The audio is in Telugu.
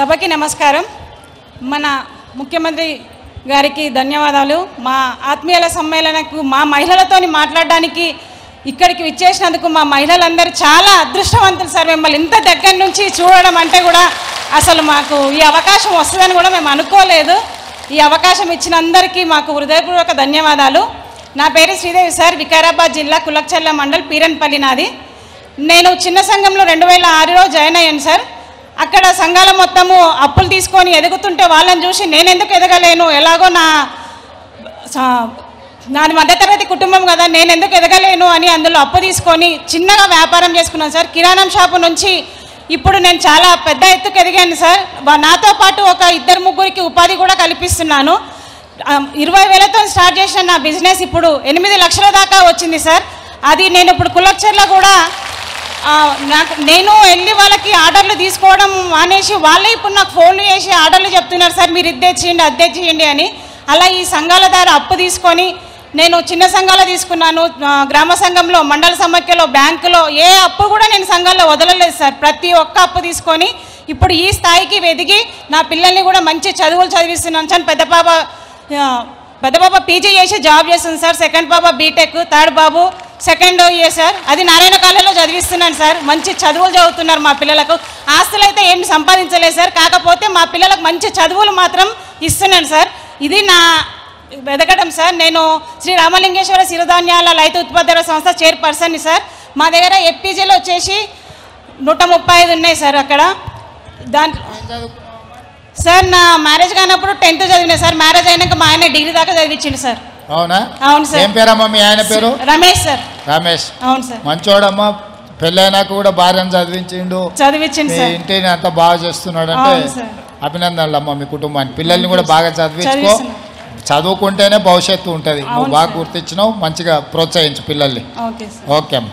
సభకి నమస్కారం. మన ముఖ్యమంత్రి గారికి ధన్యవాదాలు. మా ఆత్మీయుల సమ్మేళనకు మా మహిళలతోని మాట్లాడడానికి ఇక్కడికి విచ్చేసినందుకు మా మహిళలందరూ చాలా అదృష్టవంతులు సార్. మిమ్మల్ని ఇంత దగ్గర నుంచి చూడడం అంటే కూడా అసలు మాకు ఈ అవకాశం వస్తుందని కూడా మేము అనుకోలేదు. ఈ అవకాశం ఇచ్చిన అందరికీ మాకు హృదయపూర్వక ధన్యవాదాలు. నా పేరు శ్రీదేవి సార్, వికారాబాద్ జిల్లా కులక్చర్ల మండల్ పీరన్పల్లి నాది. నేను చిన్న సంఘంలో 2006లో జాయిన్ అయ్యాను సార్. అక్కడ సంఘాల మొత్తము అప్పులు తీసుకొని ఎదుగుతుంటే వాళ్ళని చూసి నేను ఎందుకు ఎదగలేను, ఎలాగో నాది మధ్యతరగతి కుటుంబం కదా, నేను ఎందుకు ఎదగలేను అని అందులో అప్పు తీసుకొని చిన్నగా వ్యాపారం చేసుకున్నాను సార్. కిరాణం షాపు నుంచి ఇప్పుడు నేను చాలా పెద్ద ఎత్తుకు ఎదిగాను సార్. నాతో పాటు ఒక 2-3 ఉపాధి కూడా కల్పిస్తున్నాను. 20,000తో స్టార్ట్ చేసిన నా బిజినెస్ ఇప్పుడు 8 లక్షల దాకా వచ్చింది సార్. అది నేను ఇప్పుడు కులక్చర్లో కూడా నేను వెళ్ళి వాళ్ళకి ఆర్డర్లు తీసుకోవడం మానేసి వాళ్ళే ఇప్పుడు నాకు ఫోన్లు చేసి ఆర్డర్లు చెప్తున్నారు సార్, మీరు ఇది తెచ్చేయండి అది తెచ్చేయండి అని. అలా ఈ సంఘాల ద్వారా అప్పు తీసుకొని నేను చిన్న సంఘాలు తీసుకున్నాను, గ్రామ సంఘంలో, మండల సమాఖ్యలో, బ్యాంకులో ఏ అప్పు కూడా నేను సంఘాల్లో వదలలేదు సార్. ప్రతి ఒక్క అప్పు తీసుకొని ఇప్పుడు ఈ స్థాయికి ఎదిగి నా పిల్లల్ని కూడా మంచి చదువులు చదివిస్తున్నాను సార్. పెద్ద బాబా పీజీ చేసి జాబ్ చేస్తుంది సార్, సెకండ్ బాబా బీటెక్, థర్డ్ బాబు సెకండ్ ఇయర్ సార్. అది నారాయణ కాలేజీలో చదివిస్తున్నాను సార్. మంచి చదువులు చదువుతున్నారు మా పిల్లలకు. ఆస్తులు అయితే ఏం సంపాదించలేదు సార్, కాకపోతే మా పిల్లలకు మంచి చదువులు మాత్రం ఇస్తున్నాను సార్. ఇది నా ఎదగడం సార్. నేను శ్రీ రామలింగేశ్వర సిరిధాన్యాల రైతు ఉత్పత్తుల సంస్థ చైర్పర్సన్ని సార్. మా దగ్గర ఎఫ్పీజీలో వచ్చేసి 135 ఉన్నాయి సార్. అక్కడ సార్ నా మ్యారేజ్ కానప్పుడు 10th చదివినా సార్. మ్యారేజ్ అయినాక మా ఆయన డిగ్రీ దాకా చదివించిండు సార్. అవునా? అవును సార్. ఏం పేరమ్మా మీ ఆయన పేరు? రమేష్ సార్. రమేష్. అవును సార్. మంచోడమ్మా, పెళ్ళైనాక కూడా భార్యను చదివించిండు సార్. ఇంటిని అంత బాగా చేస్తున్నాడు అంటే అభినందనలు అమ్మా మీ కుటుంబాన్ని. పిల్లల్ని కూడా బాగా చదివించుకో, చదువుకుంటేనే భవిష్యత్తు ఉంటుంది. నువ్వు బాగా గుర్తించినావు, మంచిగా ప్రోత్సహించు పిల్లల్ని. ఓకే అమ్మా.